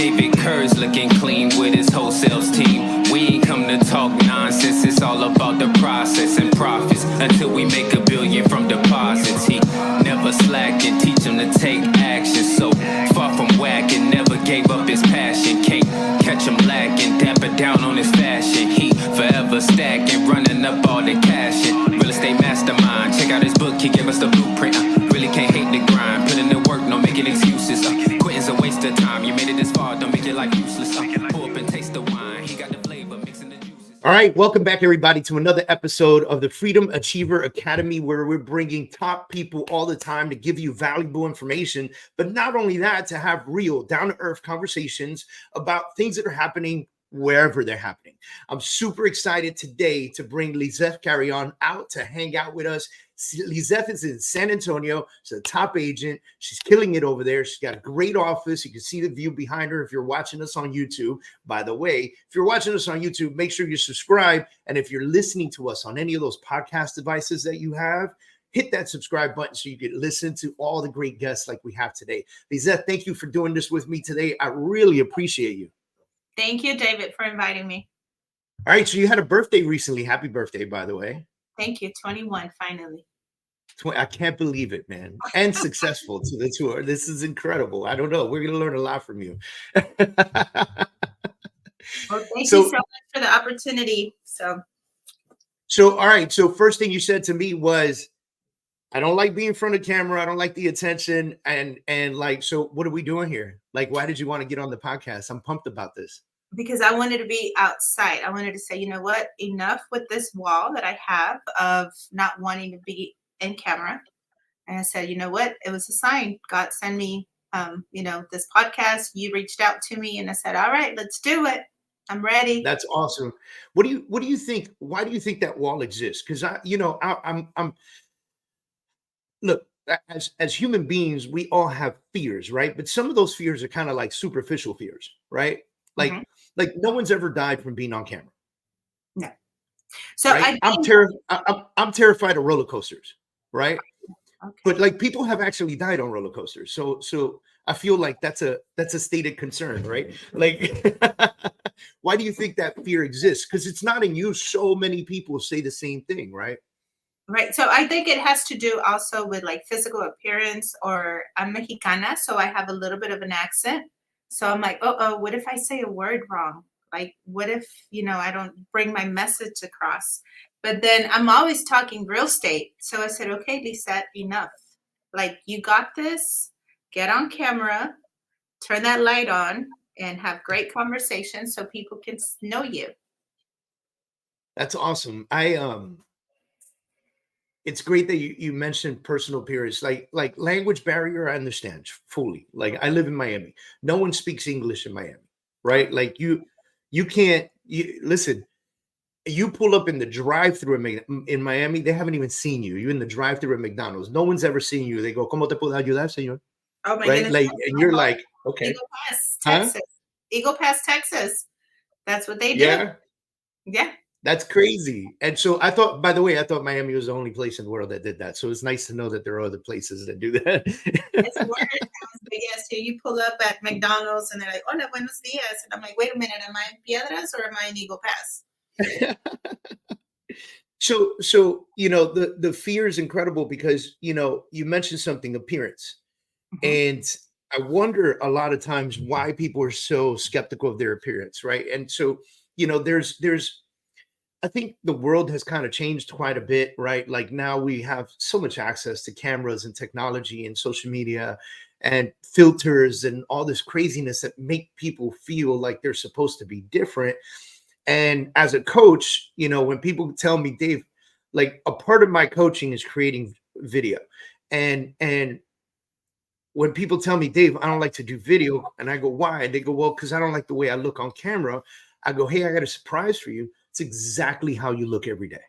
David Kurz looking clean with his whole sales team. We ain't come to talk nonsense, it's all about the process and profits. Until we make $1 billion from deposits. He never slacked and teach him to take action. So far from whacking, never gave up his passion. Can't catch him lacking, dapper down on his fashion. He forever stacking, running up all the cash in. Real estate mastermind, check out his book, he gave us the blueprint. Really can't hate the grind, put in the work, no making excuses. Quitting's a waste of time, you made it this far, don't make your life useless. Pull up and taste the wine, he got the flavor, mixing the juices. All right, welcome back, everybody, to another episode of the Freedom Achiever Academy, where we're bringing top people all the time to give you valuable information, but not only that, to have real, down-to-earth conversations about things that are happening wherever they're happening. I'm super excited today to bring Lizzeth Carreon out to hang out with us. Lizzeth is in San Antonio. She's a top agent. She's killing it over there. She's got a great office. You can see the view behind her if you're watching us on YouTube. By the way, if you're watching us on YouTube, make sure you subscribe. And if you're listening to us on any of those podcast devices that you have, hit that subscribe button so you can listen to all the great guests like we have today. Lizzeth, thank you for doing this with me today. I really appreciate you. Thank you, David, for inviting me. All right, so you had a birthday recently. Happy birthday, by the way. Thank you. 21, finally. I can't believe it, man. And successful to the tour. This is incredible. I don't know. We're going to learn a lot from you. Well, thank you so much for the opportunity. So, all right. So first thing you said to me was, I don't like being in front of camera. I don't like the attention. And like, so what are we doing here? Like, why did you want to get on the podcast? I'm pumped about this. Because I wanted to be outside. I wanted to say, you know what? Enough with this wall that I have of not wanting to be in camera. And I said, you know what? It was a sign. God sent me, this podcast. You reached out to me and I said, all right, let's do it. I'm ready. That's awesome. What do you think? Why do you think that wall exists? Because I'm look, as human beings, we all have fears, right? But some of those fears are kind of like superficial fears, right? Like, like no one's ever died from being on camera. No. So right? I'm terrified of roller coasters, right? Okay. But like people have actually died on roller coasters. So I feel like that's a stated concern, right? Like, why do you think that fear exists? Because it's not in you. So many people say the same thing, right? Right. So I think it has to do also with like physical appearance, or I'm Mexicana, so I have a little bit of an accent. So I'm like, what if I say a word wrong? Like, what if, I don't bring my message across? But then I'm always talking real estate. So I said, okay, Lizzeth, enough. Like, you got this. Get on camera, turn that light on, and have great conversations so people can know you. That's awesome. It's great that you mentioned personal appearance, like language barrier. I understand fully. Like I live in Miami. No one speaks English in Miami, right? Like you can't listen. You pull up in the drive-thru in Miami, they haven't even seen you. You're in the drive-thru at McDonald's. No one's ever seen you. They go, "¿Cómo te puedo ayudar, señor?" Oh my right? goodness! Like, and you're like, okay, Eagle Pass, Texas. Eagle Pass, Texas. That's what they do. Yeah. That's crazy. And so I thought, by the way, Miami was the only place in the world that did that. So it's nice to know that there are other places that do that. It's word sounds, but yes, here you pull up at McDonald's and they're like, "Hola, buenos dias." And I'm like, wait a minute, am I in Piedras or am I in Eagle Pass? So the fear is incredible because, you mentioned something, appearance. And I wonder a lot of times why people are so skeptical of their appearance, right? And so, there's I think the world has kind of changed quite a bit, right? Like now we have so much access to cameras and technology and social media and filters and all this craziness that make people feel like they're supposed to be different. And as a coach, when people tell me, Dave, like a part of my coaching is creating video. And when people tell me, Dave, I don't like to do video, and I go, why? And they go, well, because I don't like the way I look on camera. I go, hey, I got a surprise for you. It's exactly how you look every day.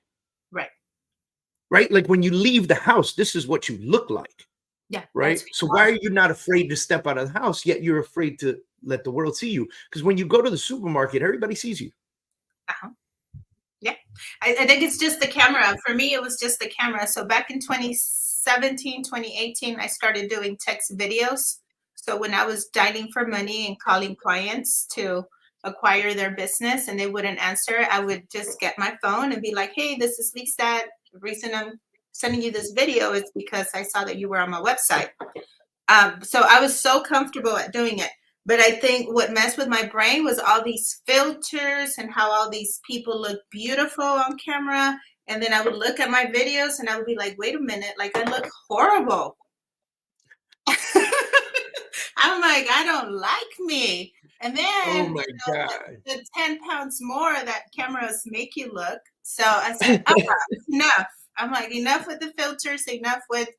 Right? Like when you leave the house, this is what you look like. Yeah. Right. So why are you not afraid to step out of the house, yet you're afraid to let the world see you? Because when you go to the supermarket, everybody sees you. Yeah. I think it's just the camera. For me, it was just the camera. So back in 2017, 2018, I started doing text videos. So when I was dialing for money and calling clients to acquire their business and they wouldn't answer, I would just get my phone and be like, hey, this is Lizzeth. The reason I'm sending you this video is because I saw that you were on my website. So I was so comfortable at doing it. But I think what messed with my brain was all these filters and how all these people look beautiful on camera. And then I would look at my videos and I would be like, wait a minute, like I look horrible. I'm like, I don't like me. And then Oh my God. the 10 pounds more that cameras make you look. So I said, enough. I'm like, enough with the filters, enough with,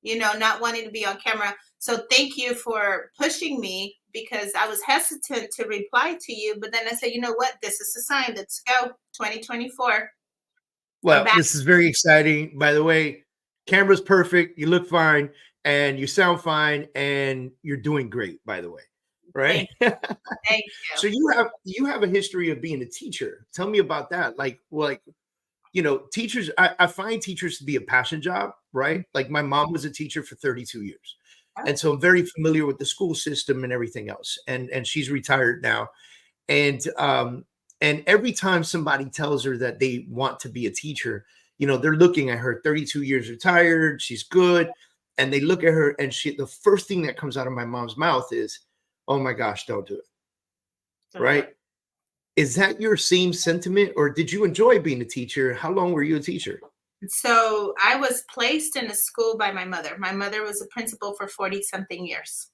not wanting to be on camera. So thank you for pushing me, because I was hesitant to reply to you. But then I said, you know what? This is a sign. Let's go. 2024. Well, this is very exciting. By the way, camera's perfect. You look fine and you sound fine and you're doing great, by the way. Right. Thank you. So you have a history of being a teacher. Tell me about that. Teachers, I find teachers to be a passion job, right? Like my mom was a teacher for 32 years. And so I'm very familiar with the school system and everything else. And she's retired now. And every time somebody tells her that they want to be a teacher, they're looking at her 32 years retired. She's good. And they look at her and the first thing that comes out of my mom's mouth is, oh my gosh, don't do it. Right. Is that your same sentiment, or did you enjoy being a teacher? How long were you a teacher? So I was placed in a school by my mother. My mother was a principal for 40-something years,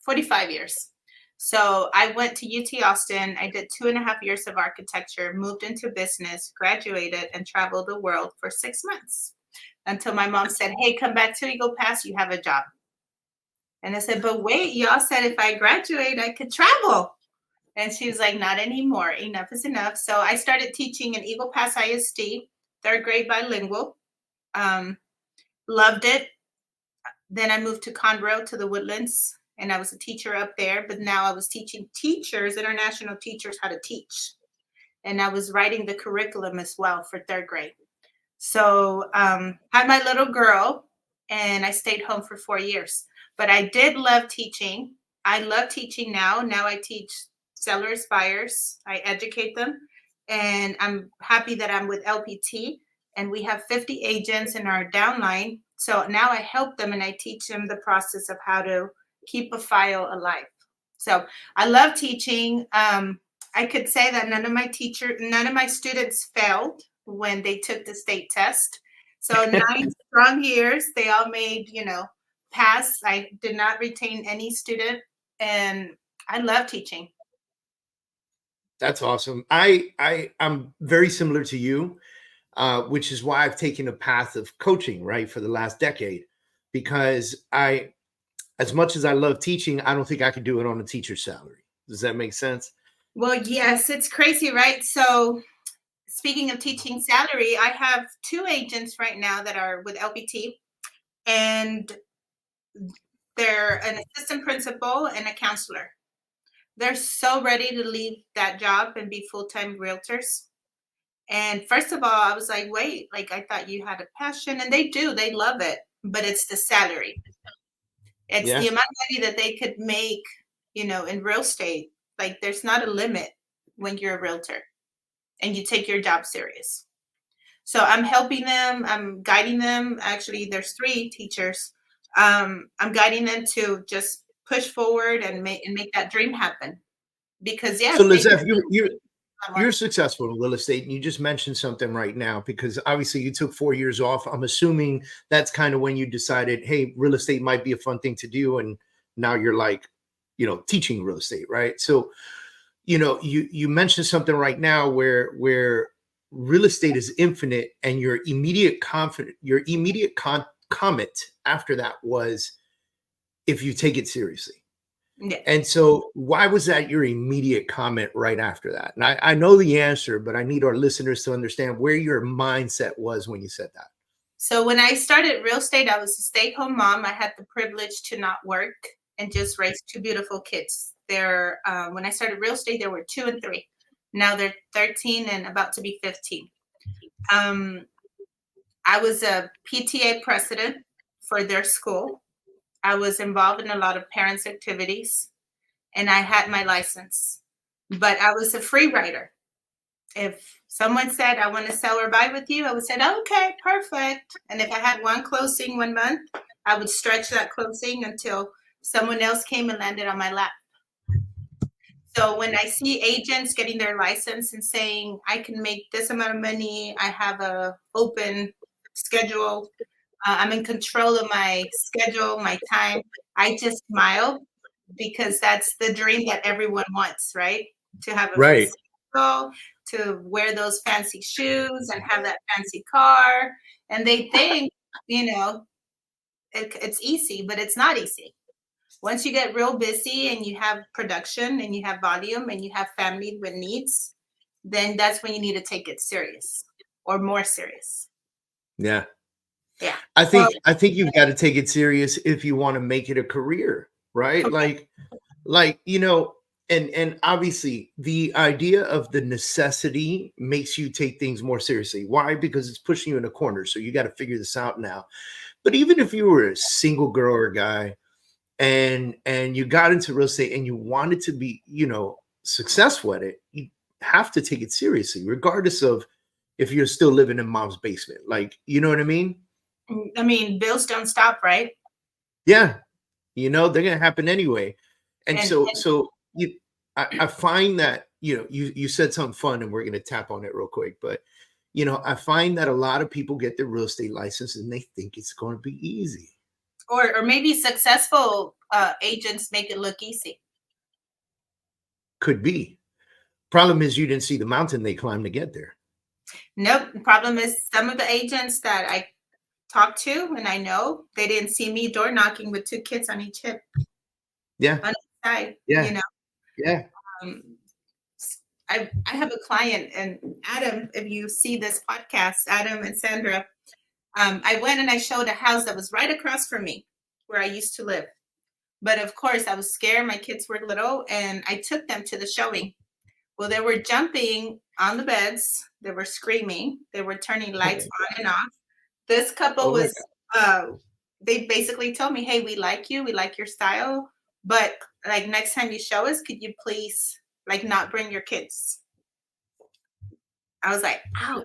45 years. So I went to UT Austin. I did 2.5 years of architecture, moved into business, graduated, and traveled the world for 6 months until my mom said, hey, come back till you go past, you have a job. And I said, but wait, y'all said if I graduate, I could travel. And she was like, not anymore. Enough is enough. So I started teaching in Eagle Pass ISD, 3rd grade bilingual. Loved it. Then I moved to Conroe, to the Woodlands, and I was a teacher up there. But now I was teaching teachers, international teachers, how to teach. And I was writing the curriculum as well for 3rd grade. So I had my little girl, and I stayed home for 4 years. But I did love teaching. I love teaching now. Now I teach sellers, buyers. I educate them. And I'm happy that I'm with LPT. And we have 50 agents in our downline. So now I help them and I teach them the process of how to keep a file alive. So I love teaching. I could say that none of my students failed when they took the state test. So 9 strong years, they all made, pass. I did not retain any student, and I love teaching. That's awesome. I'm very similar to you, which is why I've taken a path of coaching, right, for the last decade, because as much as I love teaching, I don't think I could do it on a teacher's salary. Does that make sense? Well, yes, it's crazy, right? So speaking of teaching salary, I have 2 agents right now that are with LPT, and they're an assistant principal and a counselor. They're so ready to leave that job and be full-time realtors. And first of all, I was like, wait, like I thought you had a passion, and they do, they love it, but it's the salary. It's the amount of money that they could make, in real estate. Like there's not a limit when you're a realtor and you take your job serious. So I'm helping them. I'm guiding them. Actually, there's 3 teachers. I'm guiding them to just push forward and make that dream happen. Because so Lizzeth, you're successful in real estate, and you just mentioned something right now, because obviously you took 4 years off. I'm assuming that's kind of when you decided, hey, real estate might be a fun thing to do, and now you're like, teaching real estate, right? So, you mentioned something right now where real estate is infinite, and your immediate comment after that was, if you take it seriously. Yeah. And so why was that your immediate comment right after that? And I know the answer, but I need our listeners to understand where your mindset was when you said that. So when I started real estate, I was a stay-at-home mom. I had the privilege to not work and just raise 2 beautiful kids. When I started real estate, there were 2 and 3. Now they're 13 and about to be 15. I was a PTA president for their school. I was involved in a lot of parents' activities, and I had my license, but I was a free rider. If someone said, I want to sell or buy with you, I would say, okay, perfect. And if I had one closing 1 month, I would stretch that closing until someone else came and landed on my lap. So when I see agents getting their license and saying, I can make this amount of money, I have a open schedule, I'm in control of my schedule, my time, I just smile because that's the dream that everyone wants, right? To have a free Right. schedule, to wear those fancy shoes and have that fancy car. And they think, it's easy, but it's not easy. Once you get real busy and you have production and you have volume and you have family with needs, then that's when you need to take it serious or more serious. Yeah. Yeah. I think you've got to take it serious if you want to make it a career, right? Okay. Like, and obviously the idea of the necessity makes you take things more seriously. Why? Because it's pushing you in a corner. So you got to figure this out now. But even if you were a single girl or guy and you got into real estate and you wanted to be, successful at it, you have to take it seriously, regardless of if you're still living in mom's basement. Like, you know what I mean? I mean, bills don't stop, right? Yeah. They're going to happen anyway. And And so I find that, you said something fun and we're going to tap on it real quick, but, I find that a lot of people get their real estate license and they think it's going to be easy. or maybe successful agents make it look easy. Could be. Problem is you didn't see the mountain they climbed to get there. Nope. The problem is some of the agents that I talk to and I know, they didn't see me door knocking with 2 kids on each hip. Yeah. On each side. Yeah. Yeah. I have a client, and Adam, if you see this podcast, Adam and Sandra, I went and I showed a house that was right across from me where I used to live. But of course, I was scared. My kids were little, and I took them to the showing. Well, they were jumping on the beds. They were screaming. They were turning lights on and off. This couple was, they basically told me, hey, we like you. We like your style. But like next time you show us, could you please not bring your kids? I was like, ouch,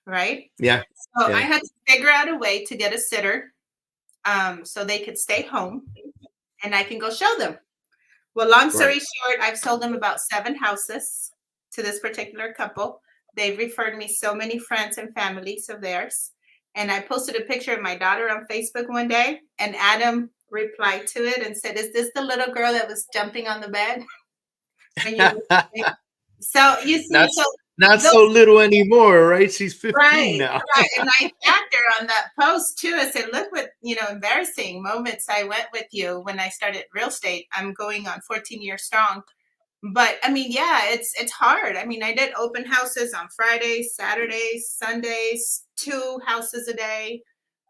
right? Yeah. So I had to figure out a way to get a sitter so they could stay home and I can go show them. Well, long story short, I've sold them about 7 houses to this particular couple. They've referred me so many friends and families of theirs. And I posted a picture of my daughter on Facebook one day, and Adam replied to it and said, is this the little girl that was jumping on the bed? So you see, not so little anymore, right? She's 15 now. Right. And I tagged her on that post too. I said, look what, embarrassing moments I went with you when I started real estate. I'm going on 14 years strong. But I mean, yeah, it's hard. I mean, I did open houses on Fridays, Saturdays, Sundays, 2 houses a day.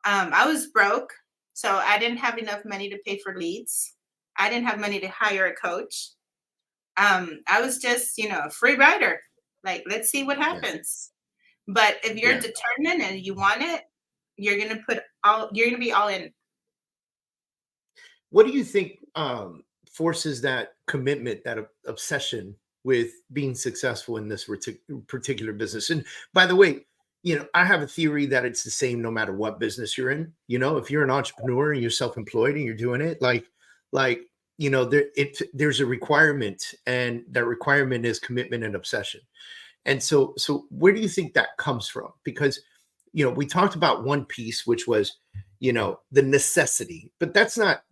I was broke, so I didn't have enough money to pay for leads. I didn't have money to hire a coach. I was just, a free rider. Like, let's see what happens. But if you're determined and you want it, you're going to be all in. What do you think forces that commitment, that obsession with being successful in this particular business? And by the way, I have a theory that it's the same no matter what business you're in. If you're an entrepreneur and you're self-employed and you're doing it, there's a requirement, and that requirement is commitment and obsession. And so where do you think that comes from? Because, we talked about one piece, which was, the necessity, but that's not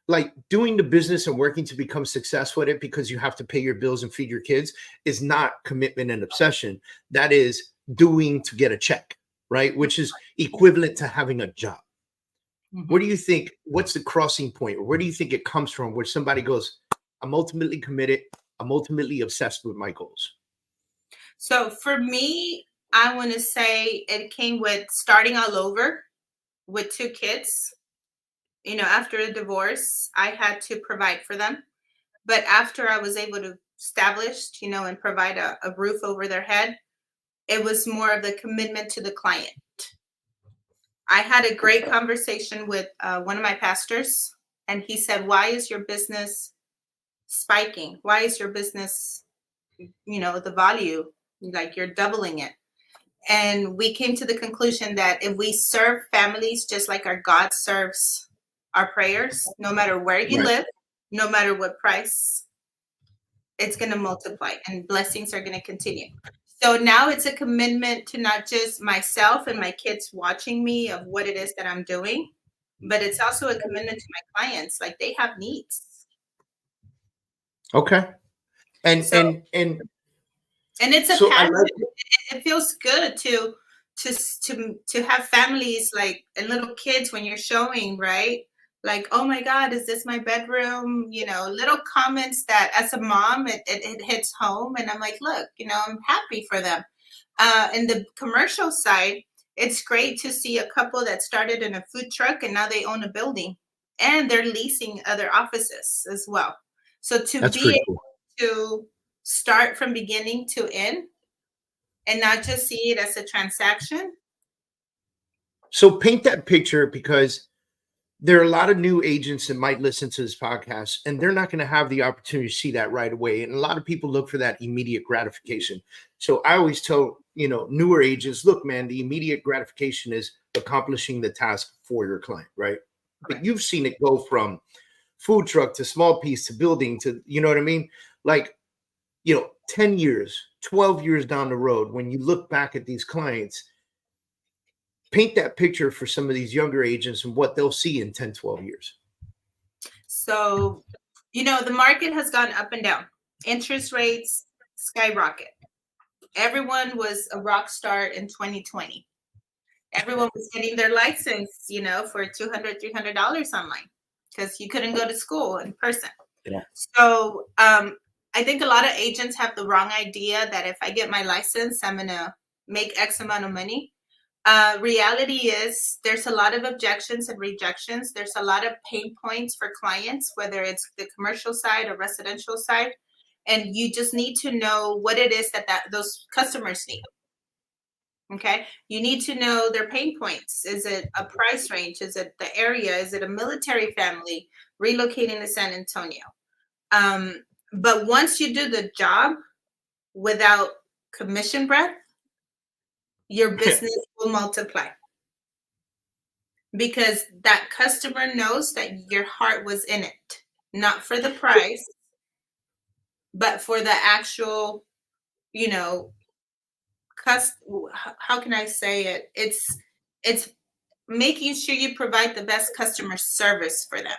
like doing the business and working to become successful at it because you have to pay your bills and feed your kids is not commitment and obsession. That is doing to get a check, right? Which is equivalent to having a job. What do you think? What's the crossing point? Or where do you think it comes from where somebody goes, I'm ultimately committed. I'm ultimately obsessed with my goals? So for me, I want to say it came with starting all over with 2 kids. After a divorce, I had to provide for them. But after I was able to establish, and provide a roof over their head, it was more of the commitment to the client. I had a great conversation with one of my pastors, And he said, why is your business spiking? Why is your business, the value, like you're doubling it? And we came to the conclusion that if we serve families just like our God serves our prayers, no matter where you live, no matter what price, it's going to multiply and blessings are going to continue. So now it's a commitment to not just myself and my kids watching me of what it is that I'm doing, but it's also a commitment to my clients. Like they have needs. Okay. And it's a passion. It feels good to have families like and little kids when you're showing, right? Like, oh my God, is this my bedroom? Little comments that as a mom, it hits home. And I'm like, look, I'm happy for them. In the commercial side, it's great to see a couple that started in a food truck and now they own a building and they're leasing other offices as well. So That's be able to start from beginning to end and not just see it as a transaction. So paint that picture, because there are a lot of new agents that might listen to this podcast and they're not going to have the opportunity to see that right away. And a lot of people look for that immediate gratification. So I always tell, newer agents, look, man, the immediate gratification is accomplishing the task for your client, right? But you've seen it go from food truck to small piece to building to, you know what I mean? Like, 10 years, 12 years down the road, when you look back at these clients, paint that picture for some of these younger agents and what they'll see in 10, 12 years. So, the market has gone up and down. Interest rates skyrocket. Everyone was a rock star in 2020. Everyone was getting their license, for $200, $300 online because you couldn't go to school in person. Yeah. So, I think a lot of agents have the wrong idea that if I get my license, I'm going to make X amount of money. Reality is there's a lot of objections and rejections. There's a lot of pain points for clients, whether it's the commercial side or residential side. And you just need to know what it is that those customers need. Okay. You need to know their pain points. Is it a price range? Is it the area? Is it a military family relocating to San Antonio? But once you do the job without commission breath, your business will multiply because that customer knows that your heart was in it, not for the price, but for the actual, how can I say it? It's making sure you provide the best customer service for them.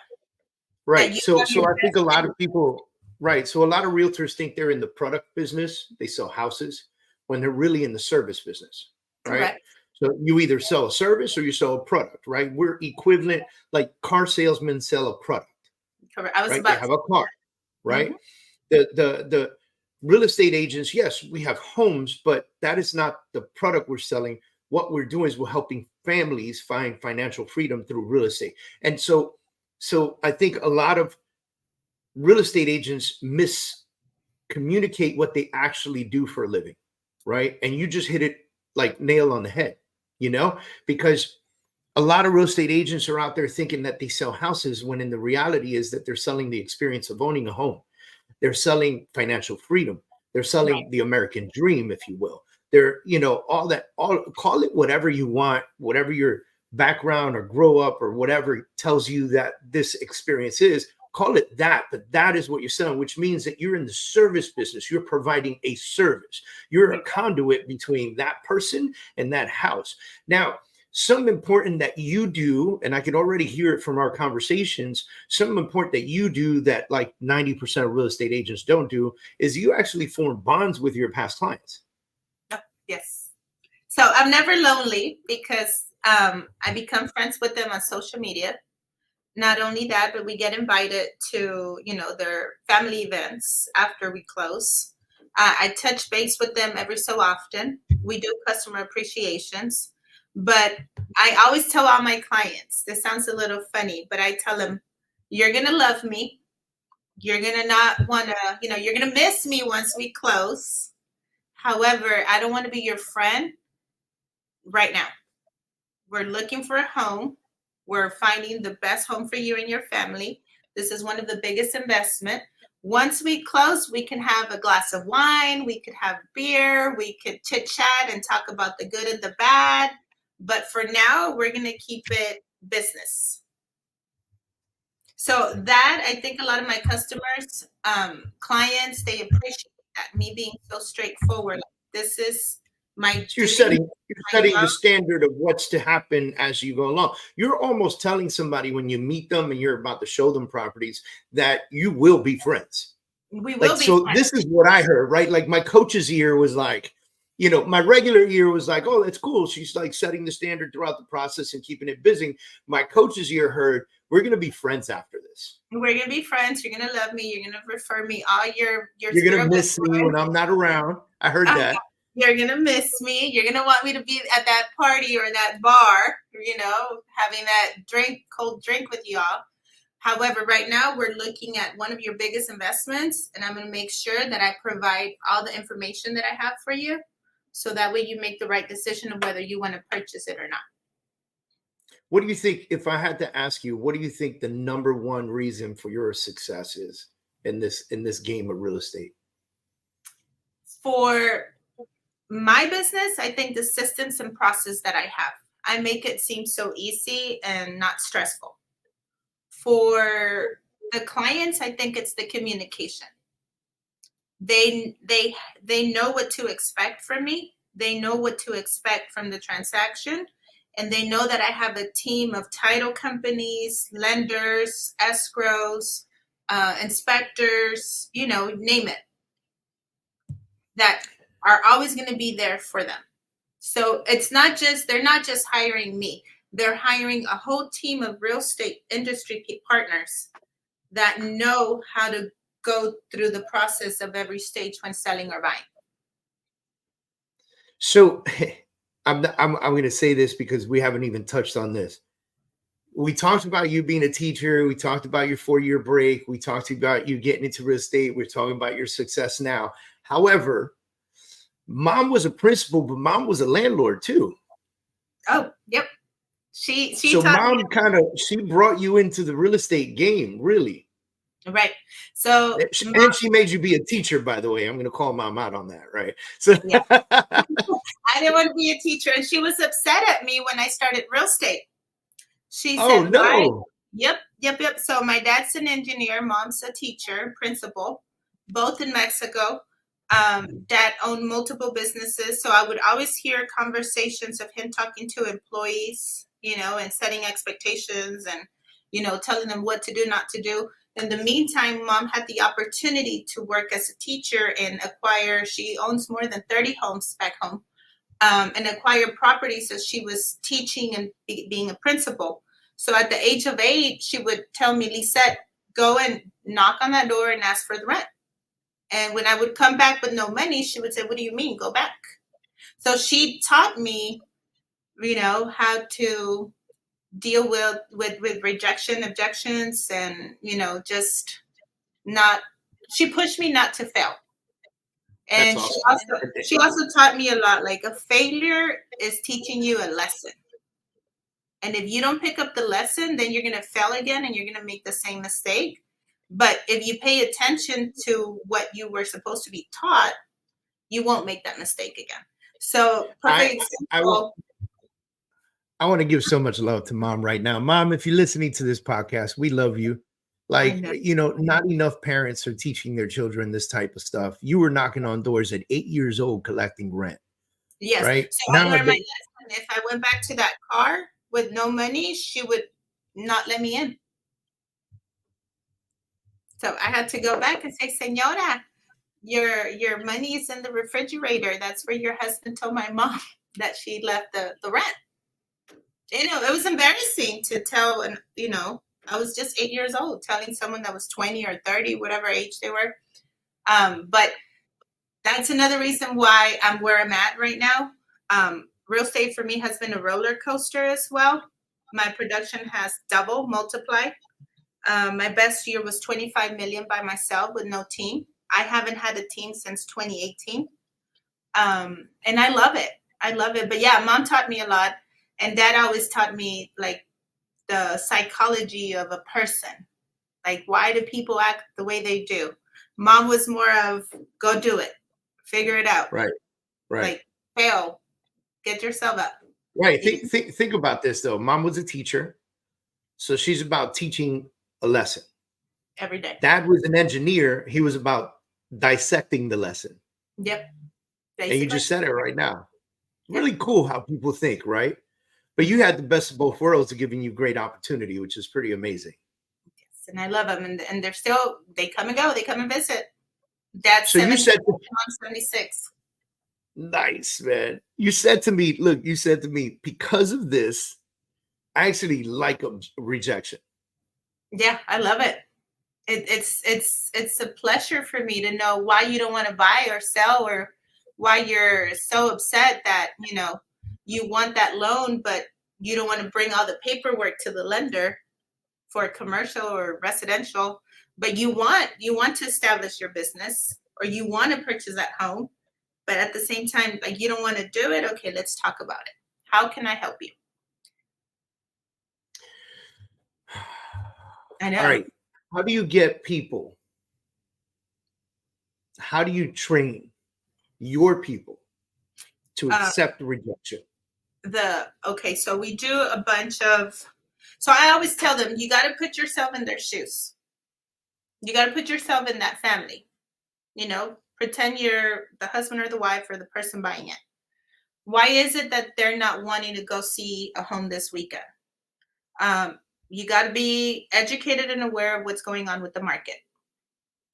Right. So I think a lot of people, right. So a lot of realtors think they're in the product business. They sell houses when they're really in the service business. Right. Correct. So you either sell a service or you sell a product, right? We're equivalent, like car salesmen sell a product. Correct. I was They have a car, right? Mm-hmm. The real estate agents, yes, we have homes, but that is not the product we're selling. What we're doing is we're helping families find financial freedom through real estate. And so I think a lot of real estate agents miscommunicate what they actually do for a living, right? And you just hit it like nail on the head, because a lot of real estate agents are out there thinking that they sell houses when in the reality is that they're selling the experience of owning a home. They're selling financial freedom. They're selling the American dream, if you will. They're, all call it whatever you want, whatever your background or grow up or whatever tells you that this experience is. Call it that, but that is what you're selling, which means that you're in the service business. You're providing a service. You're a conduit between that person and that house. Now, something important that you do, and I can already hear it from our conversations, something important that you do that like 90% of real estate agents don't do is you actually form bonds with your past clients. Oh, yes. So I'm never lonely because I become friends with them on social media. Not only that, but we get invited to, their family events after we close. I touch base with them every so often. We do customer appreciations, but I always tell all my clients, this sounds a little funny, but I tell them, you're going to love me. You're going to not want to, you're going to miss me once we close. However, I don't want to be your friend right now. We're looking for a home. We're finding the best home for you and your family. This is one of the biggest investment. Once we close, we can have a glass of wine, we could have beer, we could chit chat and talk about the good and the bad. But for now, we're going to keep it business. So that, I think a lot of my customers, clients, they appreciate that, me being so straightforward. Like, this is my So you're setting the standard of what's to happen as you go along. You're almost telling somebody when you meet them and you're about to show them properties that you will be friends. We will be so friends. This is what I heard, right? Like my coach's ear was like, you know, my regular ear was like, oh, that's cool. She's like setting the standard throughout the process and keeping it busy. My coach's ear heard, we're going to be friends after this. We're going to be friends. You're going to love me. You're going to refer me all your You're going to miss me when I'm not around. I heard that. You're going to miss me. You're going to want me to be at that party or that bar, you know, having that cold drink with y'all. However, right now we're looking at one of your biggest investments, and I'm going to make sure that I provide all the information that I have for you. So that way you make the right decision of whether you want to purchase it or not. What do you think, if I had to ask you, what do you think the number one reason for your success is in this game of real estate? For my business, I think the systems and process that I have. I make it seem so easy and not stressful. For the clients, I think it's the communication. They know what to expect from me. They know what to expect from the transaction. And they know that I have a team of title companies, lenders, escrows, inspectors, you know, name it, that are always going to be there for them. So they're not just hiring me. They're hiring a whole team of real estate industry partners that know how to go through the process of every stage when selling or buying. So I'm going to say this because we haven't even touched on this. We talked about you being a teacher. We talked about your 4-year break. We talked about you getting into real estate. We're talking about your success now. However, mom was a principal, but mom was a landlord too. Oh, yep. She so mom she brought you into the real estate game, really. Right. So and she made you be a teacher, by the way. I'm going to call mom out on that, right? So yeah. I didn't want to be a teacher, and she was upset at me when I started real estate. She said, "Oh no." Yep. So my dad's an engineer, mom's a teacher, principal, both in Mexico. Dad owned multiple businesses, so I would always hear conversations of him talking to employees, you know, and setting expectations and, you know, telling them what to do, not to do. In the meantime, mom had the opportunity to work as a teacher and she owns more than 30 homes back home, and acquire properties as she was teaching and being a principal. So at the age of 8, she would tell me, Lizzeth, go and knock on that door and ask for the rent. And when I would come back with no money, she would say, what do you mean? Go back. So she taught me, you know, how to deal with rejection, objections, and, you know, she pushed me not to fail. And awesome. she also taught me a lot, like a failure is teaching you a lesson. And if you don't pick up the lesson, then you're going to fail again and you're going to make the same mistake. But if you pay attention to what you were supposed to be taught, you won't make that mistake again. So perfect example. I want to give so much love to mom right now. Mom, if you're listening to this podcast, we love you. Like, you know, not enough parents are teaching their children this type of stuff. You were knocking on doors at 8 years old collecting rent. Yes. Right? So I learned my lesson. If I went back to that car with no money, she would not let me in. So I had to go back and say, Señora, your money is in the refrigerator. That's where your husband told my mom that she left the rent. You know, it was embarrassing to tell, and you know, I was just 8 years old telling someone that was 20 or 30, whatever age they were. But that's another reason why I'm where I'm at right now. Real estate for me has been a roller coaster as well. My production has multiplied. My best year was 25 million by myself with no team. I haven't had a team since 2018. And I love it. But yeah, mom taught me a lot. And dad always taught me, like, the psychology of a person. Like, why do people act the way they do? Mom was more of go do it, figure it out. Right. Like, fail, get yourself up. Right. Think about this though. Mom was a teacher, so she's about teaching a lesson. Every day. Dad was an engineer. He was about dissecting the lesson. Yep. And you just said it right now. Really cool how people think, right? But you had the best of both worlds of giving you great opportunity, which is pretty amazing. Yes, and I love them. And they're still, they come and go. They come and visit. Dad's So you said, Mom 76. Nice, man. You said to me, look, you said to me, because of this, I actually like rejection. Yeah, I love it. It's a pleasure for me to know why you don't want to buy or sell, or why you're so upset that, you know, you want that loan, but you don't want to bring all the paperwork to the lender for commercial or residential, but you want to establish your business, or you want to purchase that home, but at the same time, like, you don't want to do it. Okay, let's talk about it. How can I help you? I know. All right. How do you get people? How do you train your people to accept rejection? Okay, so we do a bunch of, so I always tell them, you got to put yourself in their shoes. You got to put yourself in that family. You know, pretend you're the husband or the wife or the person buying it. Why is it that they're not wanting to go see a home this weekend? You got to be educated and aware of what's going on with the market.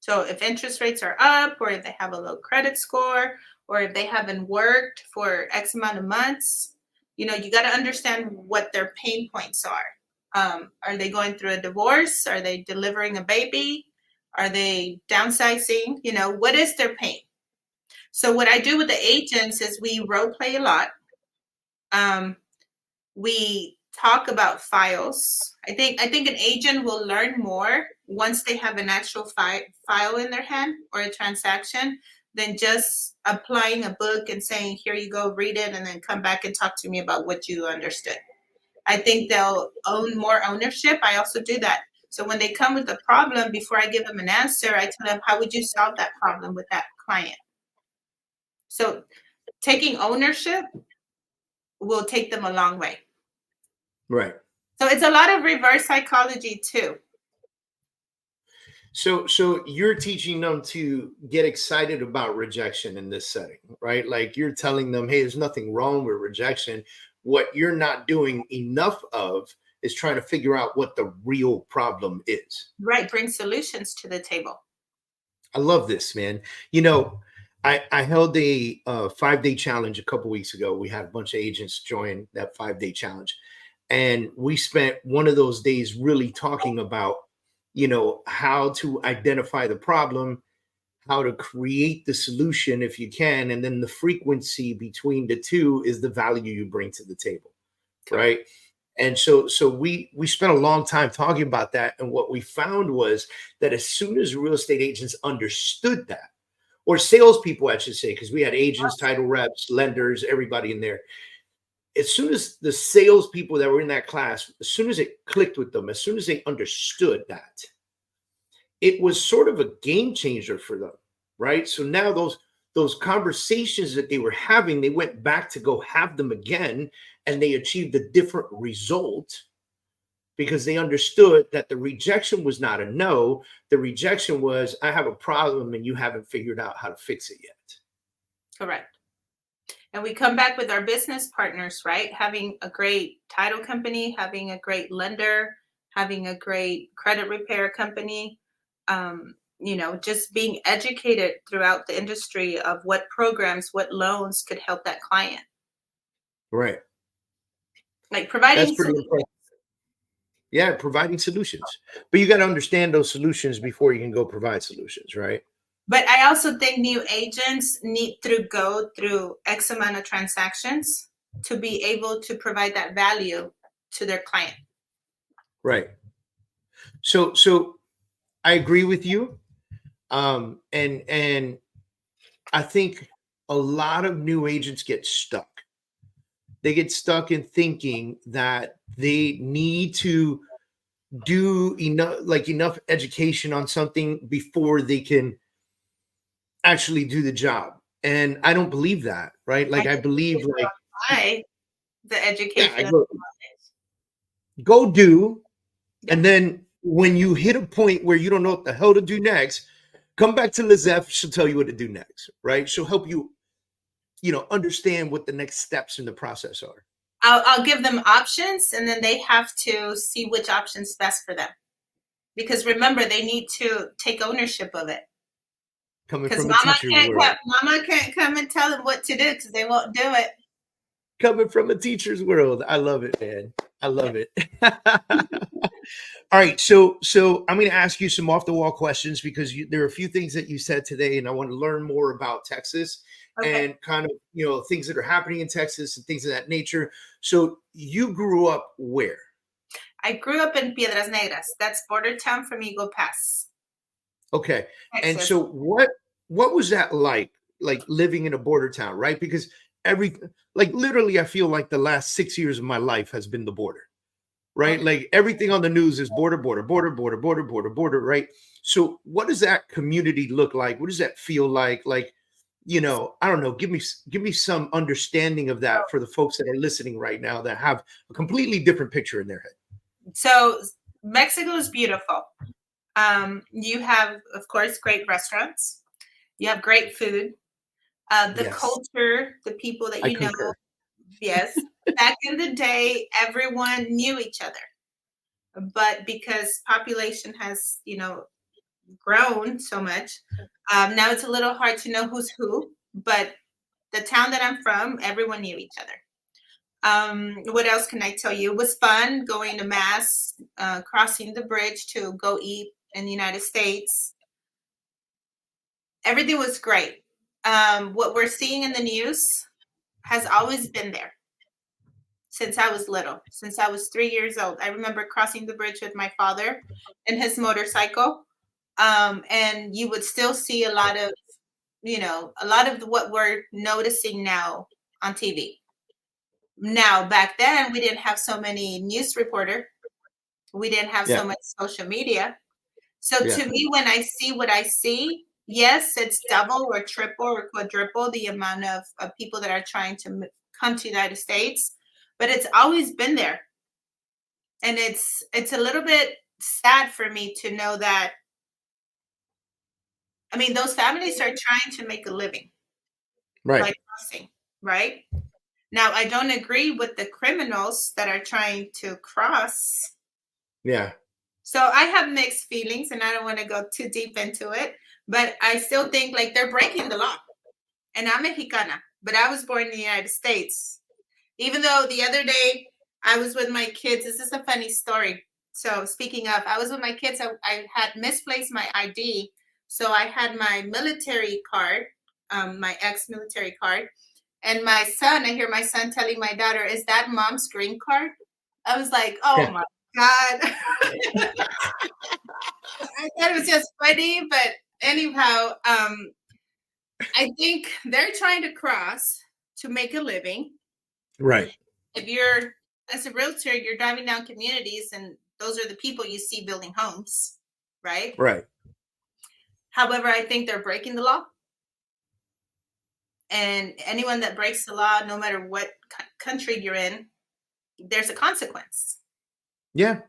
So if interest rates are up, or if they have a low credit score, or if they haven't worked for X amount of months, you know, you got to understand what their pain points are. Are they going through a divorce? Are they delivering a baby? Are they downsizing? You know, what is their pain? So what I do with the agents is we role play a lot. We talk about files. I think an agent will learn more once they have an actual file in their hand, or a transaction, than just applying a book and saying, here you go, read it, and then come back and talk to me about what you understood. I think they'll own more ownership. I also do that. So when they come with a problem, before I give them an answer, I tell them, how would you solve that problem with that client? So taking ownership will take them a long way. Right. So it's a lot of reverse psychology too. So you're teaching them to get excited about rejection in this setting, right? Like, you're telling them, hey, there's nothing wrong with rejection. What you're not doing enough of is trying to figure out what the real problem is. Right. Bring solutions to the table. I love this, man. You know, I held a 5-day challenge a couple weeks ago. We had a bunch of agents join that 5-day challenge. And we spent one of those days really talking about, you know, how to identify the problem, how to create the solution if you can, and then the frequency between the two is the value you bring to the table, right? And so we spent a long time talking about that. And what we found was that as soon as real estate agents understood that, or salespeople, I should say, because we had agents, title reps, lenders, everybody in there. As soon as the salespeople that were in that class, as soon as it clicked with them, as soon as they understood that, it was sort of a game changer for them, right? So now those conversations that they were having, they went back to go have them again, and they achieved a different result because they understood that the rejection was not a no. The rejection was, I have a problem and you haven't figured out how to fix it yet. Correct. And we come back with our business partners, right? Having a great title company, having a great lender, having a great credit repair company, you know, just being educated throughout the industry of what programs, what loans could help that client. Right. Like providing That's pretty impressive. Yeah, providing solutions. But you got to understand those solutions before you can go provide solutions, right? But I also think new agents need to go through X amount of transactions to be able to provide that value to their client. Right. So I agree with you. And I think a lot of new agents get stuck they get stuck in thinking that they need to do enough education on something before they can actually do the job. And I don't believe that, right? Like I believe like apply the yeah, education. go do, and then when you hit a point where you don't know what the hell to do next, come back to Lizzeth. She'll tell you what to do next, right? She'll help you, understand what the next steps in the process are. I'll give them options, and then they have to see which option's best for them. Because remember, they need to take ownership of it. Because mama can't come and tell them what to do because they won't do it. Coming from a teacher's world. I love it, man. I love it. All right. So I'm going to ask you some off the wall questions because there are a few things that you said today, and I want to learn more about Texas and kind of, things that are happening in Texas and things of that nature. So you grew up where? I grew up in Piedras Negras. That's border town from Eagle Pass. Okay. Texas. And so what was that like living in a border town, right? Because literally, I feel like the last 6 years of my life has been the border, right? Okay. Like everything on the news is border, right? So what does that community look like? What does that feel like? Like, I don't know, give me some understanding of that for the folks that are listening right now that have a completely different picture in their head. So Mexico is beautiful. You have, of course, great restaurants. You have great food. The culture, the people that you know. Yes. Back in the day, everyone knew each other. But because population has, grown so much, now it's a little hard to know who's who. But the town that I'm from, everyone knew each other. What else can I tell you? It was fun going to mass, crossing the bridge to go eat in the United States. Everything was great. What we're seeing in the news has always been there since I was little, since I was 3 years old. I remember crossing the bridge with my father and his motorcycle. And you would still see a lot of what we're noticing now on TV. Now, back then, we didn't have so many news reporters. We didn't have so much social media. So to me, when I see what I see, yes, it's double or triple or quadruple the amount of people that are trying to come to the United States, but it's always been there. And it's a little bit sad for me to know that, those families are trying to make a living. Right. By crossing, right? Now, I don't agree with the criminals that are trying to cross. Yeah. So I have mixed feelings, and I don't want to go too deep into it, but I still think like they're breaking the law. And I'm Mexicana, but I was born in the United States. Even though the other day I was with my kids, this is a funny story. So speaking of, I was with my kids, I had misplaced my ID. So I had my military card, my ex-military card. And I hear my son telling my daughter, "Is that mom's green card?" I was like, oh my God. I thought it was just funny, but anyhow, I think they're trying to cross to make a living. Right. If you're, as a realtor, you're driving down communities and those are the people you see building homes, right? Right. However, I think they're breaking the law. And anyone that breaks the law, no matter what country you're in, there's a consequence. Yeah.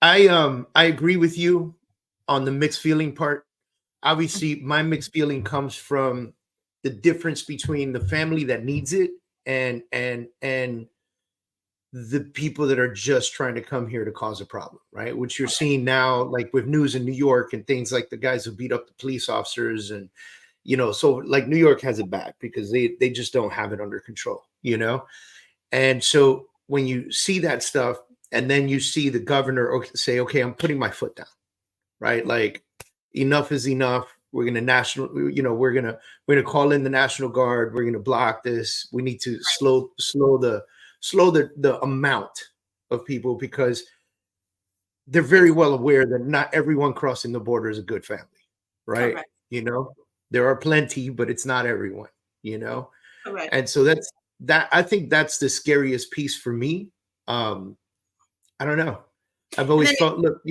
I agree with you on the mixed feeling part. Obviously, my mixed feeling comes from the difference between the family that needs it and the people that are just trying to come here to cause a problem, right? Which you're seeing now, like with news in New York and things like the guys who beat up the police officers and, so like New York has it bad because they just don't have it under control, And so when you see that stuff and then you see the governor say, okay, I'm putting my foot down, right? Like enough is enough. We're going to we're going to call in the National Guard. We're going to block this. We need to slow the amount of people because they're very well aware that not everyone crossing the border is a good family, right? Correct. There are plenty, but it's not everyone, Correct. And so I think that's the scariest piece for me. I don't know. I've always felt, look,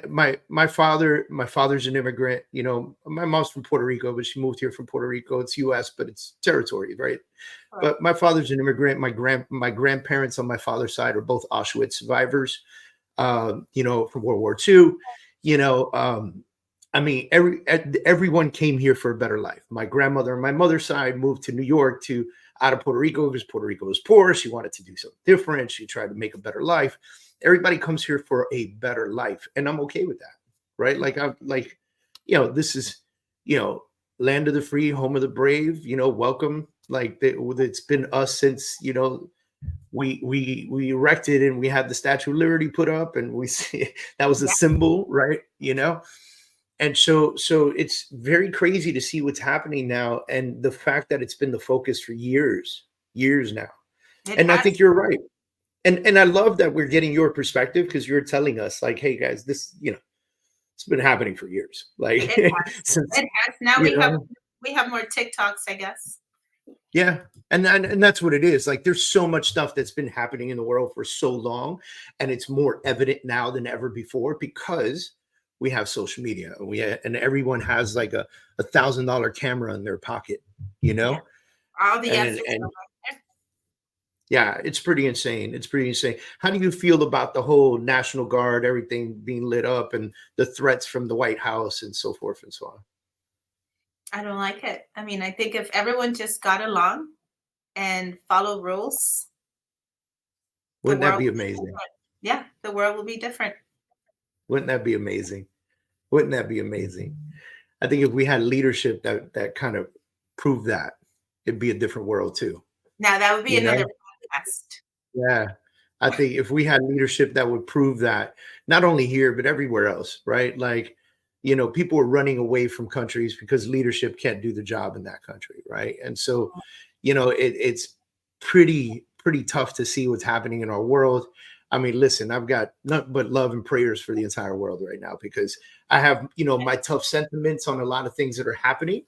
my father's an immigrant. My mom's from Puerto Rico, but she moved here from Puerto Rico. It's U.S., but it's territory, right? But my father's an immigrant. My grandparents on my father's side are both Auschwitz survivors. From World War II. I mean, everyone came here for a better life. My grandmother on my mother's side moved to New York out of Puerto Rico because Puerto Rico was poor. She wanted to do something different. She tried to make a better life. Everybody comes here for a better life, and I'm okay with that, right? This is, land of the free, home of the brave. Welcome. It's been us since we erected, and we had the Statue of Liberty put up, and we see that was a symbol, right? And so it's very crazy to see what's happening now, and the fact that it's been the focus for years now. I think you're right. And I love that we're getting your perspective, because you're telling us, like, hey guys, this, it's been happening for years. Like, it has. Now we have more TikToks, I guess. Yeah. And that's what it is. Like, there's so much stuff that's been happening in the world for so long, and it's more evident now than ever before because we have social media, and everyone has like a $1,000 camera in their pocket, Yeah. All the answers. Yeah, it's pretty insane. It's pretty insane. How do you feel about the whole National Guard, everything being lit up, and the threats from the White House and so forth and so on? I don't like it. I mean, I think if everyone just got along and follow rules, wouldn't that be amazing? Yeah, the world will be different. Wouldn't that be amazing? Wouldn't that be amazing? I think if we had leadership that kind of proved that, it'd be a different world too. Now that would be another podcast. Yeah. I think if we had leadership that would prove that, not only here, but everywhere else, right? Like, people are running away from countries because leadership can't do the job in that country, right? And so, it's pretty tough to see what's happening in our world. I mean, listen, I've got nothing but love and prayers for the entire world right now, because I have, my tough sentiments on a lot of things that are happening.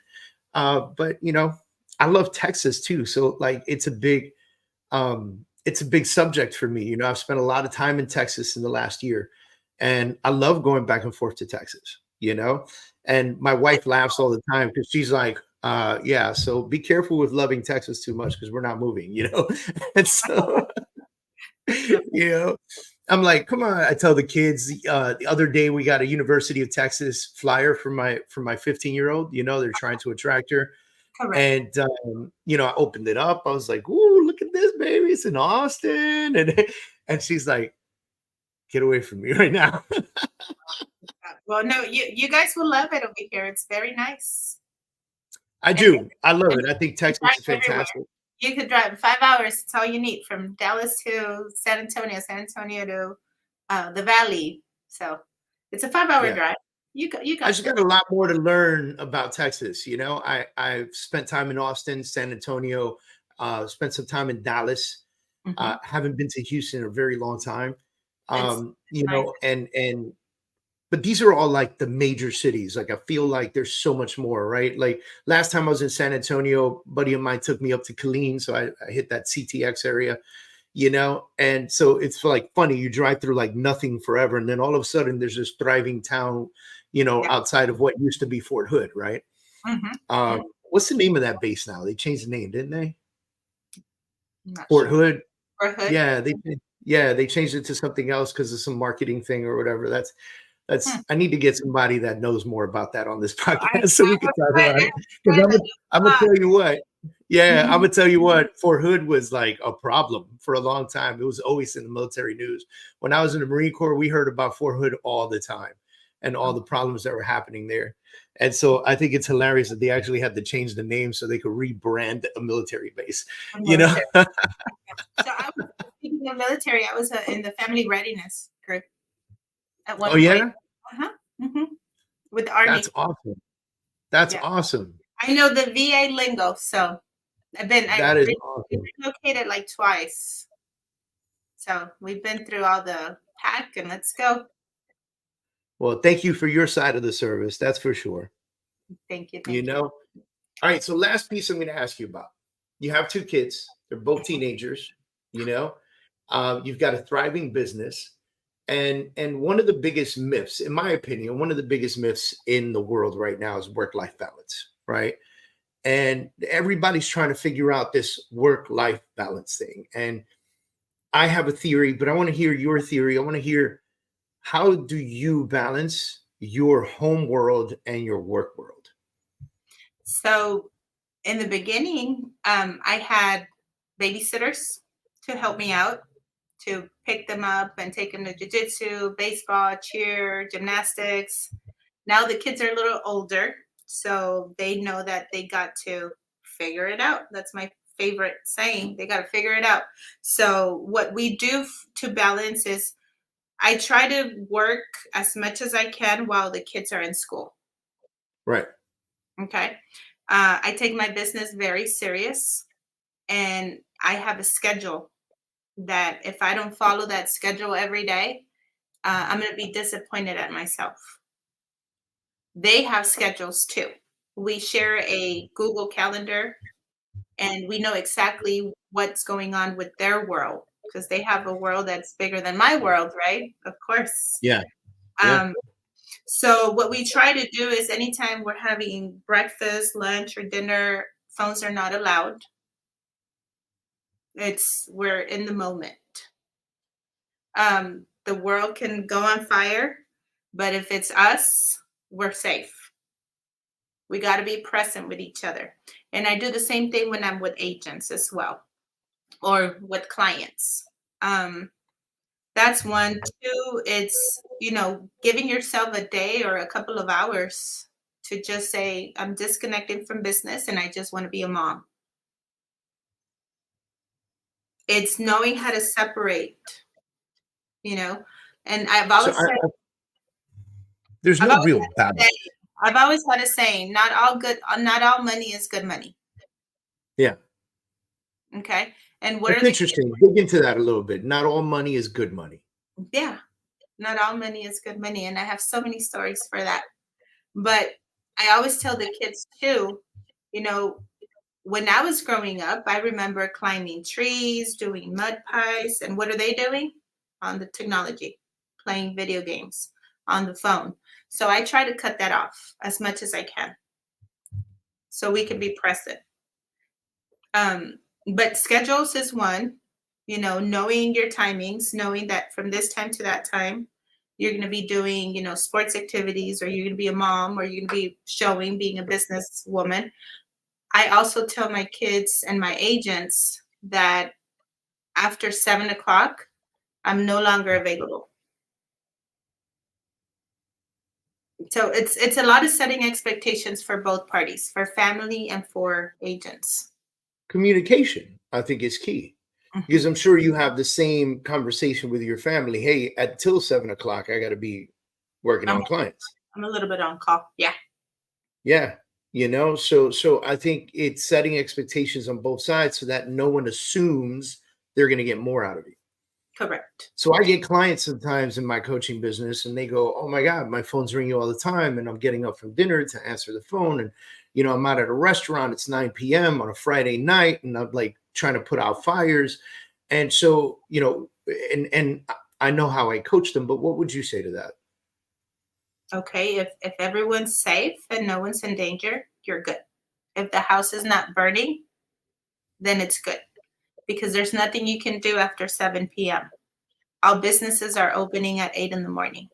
But, I love Texas too. So like, it's a big subject for me. I've spent a lot of time in Texas in the last year, and I love going back and forth to Texas, and my wife laughs all the time because she's like, yeah, so be careful with loving Texas too much, because we're not moving, and so, I'm like, come on. I tell the kids, the other day we got a University of Texas flyer for my 15-year-old, they're trying to attract her. Correct. And, I opened it up. I was like, ooh, look at this, baby. It's in Austin. And she's like, get away from me right now. Well, no, you guys will love it over here. It's very nice. I do. I love it. I think Texas is fantastic. You could drive 5 hours. It's all you need, from Dallas to San Antonio to the Valley. So it's a 5-hour drive. You got I just got a lot more to learn about Texas. I've spent time in Austin, San Antonio, spent some time in Dallas. Haven't been to Houston in a very long time. Nice. But these are all like the major cities. Like, I feel like there's so much more, right? Like, last time I was in San Antonio, a buddy of mine took me up to Killeen. So I hit that CTX area, and so it's like funny. You drive through like nothing forever, and then all of a sudden there's this thriving town, outside of what used to be Fort Hood, right? What's the name of that base now? They changed the name, didn't they? Fort Hood. Fort Hood. Yeah, they changed it to something else because of some marketing thing or whatever. That's I need to get somebody that knows more about that on this podcast so we can talk about it. Because I'm gonna tell you what. Yeah, I'm gonna tell you what. Fort Hood was like a problem for a long time. It was always in the military news. When I was in the Marine Corps, we heard about Fort Hood all the time and all the problems that were happening there. And so I think it's hilarious that they actually had to change the name so they could rebrand a military base. So I was, speaking of military, I was in the family readiness group at one point. Yeah? With the Army. That's awesome. That's awesome. I know the VA lingo, so I've been awesome. relocated like twice. So we've been through all the pack, and let's go. Well, thank you for your side of the service. That's for sure. Thank you. All right. So last piece I'm going to ask you about. You have 2 kids. They're both teenagers, you know. You've got a thriving business. And one of the biggest myths, in my opinion, one of the biggest myths in the world right now is work-life balance, right? And everybody's trying to figure out this work-life balance thing. And I have a theory, but I want to hear your theory. I want to hear, how do you balance your home world and your work world? So in the beginning, I had babysitters to help me out, to pick them up and take them to jiu-jitsu, baseball, cheer, gymnastics. Now the kids are a little older, so they know that they got to figure it out. That's my favorite saying. They got to figure it out. So what we do to balance is I try to work as much as I can while the kids are in school. Right. Okay. I take my business very serious, and I have a schedule that if I don't follow that schedule every day, I'm going to be disappointed at myself. They have schedules too. We share a Google Calendar, and we know exactly what's going on with their world, because they have a world that's bigger than my world, right? Of course. Yeah. So what we try to do is anytime we're having breakfast, lunch, or dinner, phones are not allowed. We're in the moment. The world can go on fire, but if it's us, we're safe. We got to be present with each other. And I do the same thing when I'm with agents as well, or with clients. That's one. Two, it's, giving yourself a day or a couple of hours to just say, I'm disconnecting from business and I just want to be a mom. It's knowing how to separate, and I've always said, there's no real balance. I've always had a saying, not all money is good money. Yeah. Okay. And That's interesting. Dig into that a little bit. Not all money is good money. Yeah. Not all money is good money. And I have so many stories for that. But I always tell the kids too, when I was growing up, I remember climbing trees, doing mud pies. And what are they doing? On the technology, playing video games on the phone. So I try to cut that off as much as I can so we can be present. But schedules is one, knowing your timings, knowing that from this time to that time, you're going to be doing, sports activities, or you're going to be a mom, or you're going to be being a businesswoman. I also tell my kids and my agents that after 7:00, I'm no longer available. So it's a lot of setting expectations for both parties, for family and for agents. Communication, I think, is key, because I'm sure you have the same conversation with your family. Hey, until 7:00, I got to be working on clients. I'm a little bit on call. Yeah. Yeah. So I think it's setting expectations on both sides so that no one assumes they're going to get more out of you. Correct. So I get clients sometimes in my coaching business, and they go, oh my God, my phone's ringing all the time, and I'm getting up from dinner to answer the phone. And, I'm out at a restaurant, it's 9 p.m. on a Friday night, and I'm like trying to put out fires. And so, and I know how I coach them, but what would you say to that? Okay. If everyone's safe and no one's in danger, you're good. If the house is not burning, then it's good, because there's nothing you can do after 7 p.m. All businesses are opening at 8 a.m.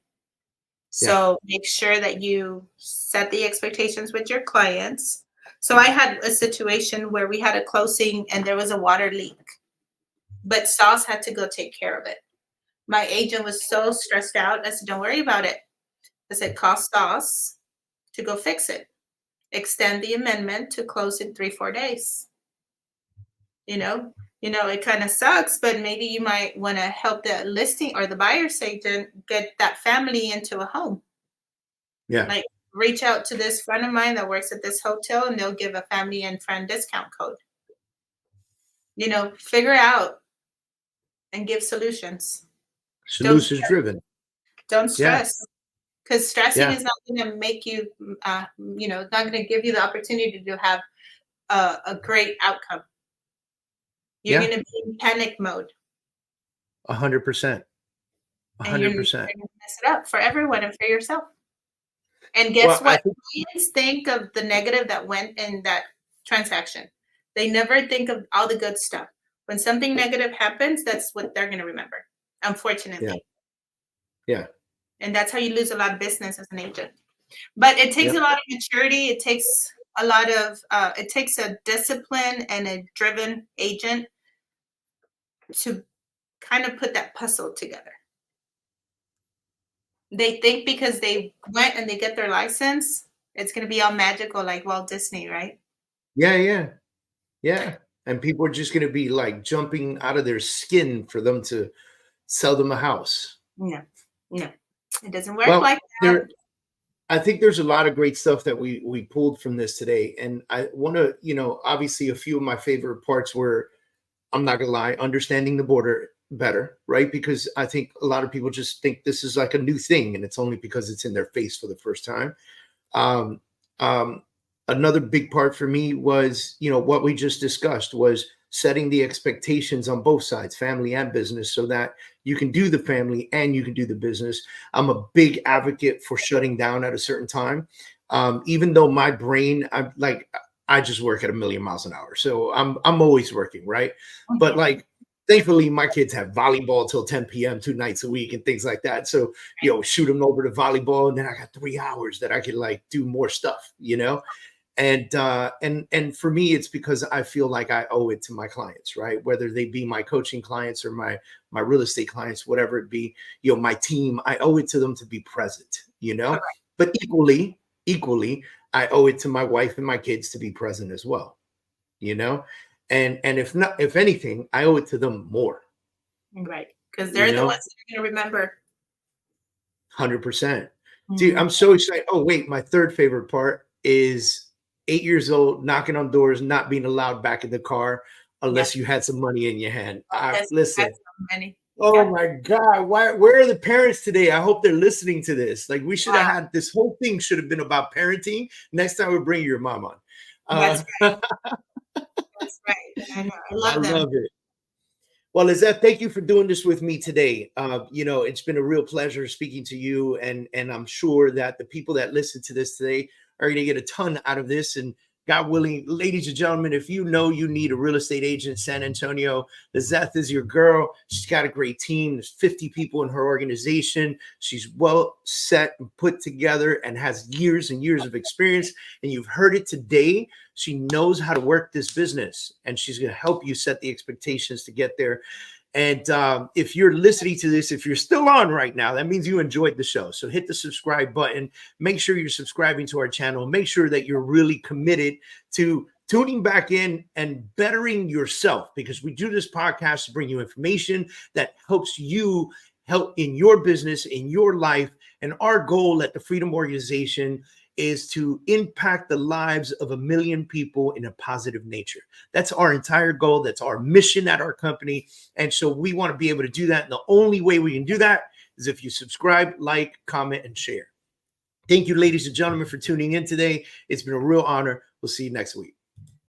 So make sure that you set the expectations with your clients. So I had a situation where we had a closing and there was a water leak, but Sauce had to go take care of it. My agent was so stressed out. I said, don't worry about it. I said, call Sauce to go fix it. Extend the amendment to close in 3-4 days. It kind of sucks, but maybe you might want to help the listing or the buyer's agent get that family into a home. Yeah. Like, reach out to this friend of mine that works at this hotel, and they'll give a family and friend discount code. Figure out and give solutions. Solutions driven. Don't stress, because stressing is not going to make you, not going to give you the opportunity to have a great outcome. You're Yeah. going to be in panic mode. 100%. And you're 100%. going to mess it up for everyone and for yourself. And guess Well, I what? think Clients think of the negative that went in that transaction. They never think of all the good stuff. When something negative happens, that's what they're going to remember, unfortunately. yeah. And that's how you lose a lot of business as an agent. But it takes Yep. a lot of maturity. It takes a lot of, it takes a discipline and a driven agent to kind of put that puzzle together. They think because they went and they get their license, it's going to be all magical like Walt Disney, right? Yeah. And people are just going to be like jumping out of their skin for them to sell them a house. No, it doesn't work Well, like that. I think there's a lot of great stuff that we pulled from this today. And I want to, obviously a few of my favorite parts were, I'm not gonna lie, understanding the border better, right? Because I think a lot of people just think this is like a new thing and it's only because it's in their face for the first time. Another big part for me was, what we just discussed was setting the expectations on both sides, family and business, so that you can do the family and you can do the business. I'm a big advocate for shutting down at a certain time. Even though my brain, I just work at 1,000,000 miles an hour. So I'm always working, right? But like, thankfully, my kids have volleyball till 10 p.m. 2 nights a week and things like that. So, shoot them over to volleyball, and then I got 3 hours that I can like do more stuff, And for me, it's because I feel like I owe it to my clients, right? Whether they be my coaching clients or my real estate clients, whatever it be, my team, I owe it to them to be present, Correct. But equally, I owe it to my wife and my kids to be present as well, And if anything, I owe it to them more. Right. Because they're the ones that are going to remember. 100%. Dude, I'm so excited. Oh, wait, my third favorite part is 8 years old, knocking on doors, not being allowed back in the car unless you had some money in your hand. Listen. Oh my God. Where are the parents today? I hope they're listening to this. Like, we should have had this whole thing should have been about parenting. Next time we'll bring your mom on. That's right. That's right. I know. I love it. Well, Lizzeth, thank you for doing this with me today. It's been a real pleasure speaking to you, and I'm sure that the people that listen to this today are going to get a ton out of this. And God willing, ladies and gentlemen, if you know you need a real estate agent in San Antonio, Lizzeth is your girl. She's got a great team. There's 50 people in her organization. She's well set and put together and has years and years of experience. And you've heard it today. She knows how to work this business, and she's going to help you set the expectations to get there. And if you're listening to this, if you're still on right now, that means you enjoyed the show. So hit the subscribe button. Make sure you're subscribing to our channel. Make sure that you're really committed to tuning back in and bettering yourself, because we do this podcast to bring you information that helps you help in your business, in your life. And our goal at the Freedom Organization is to impact the lives of 1 million people in a positive nature. That's our entire goal. That's our mission at our company. And so we want to be able to do that. And the only way we can do that is if you subscribe, like, comment, and share. Thank you, ladies and gentlemen, for tuning in today. It's been a real honor. We'll see you next week.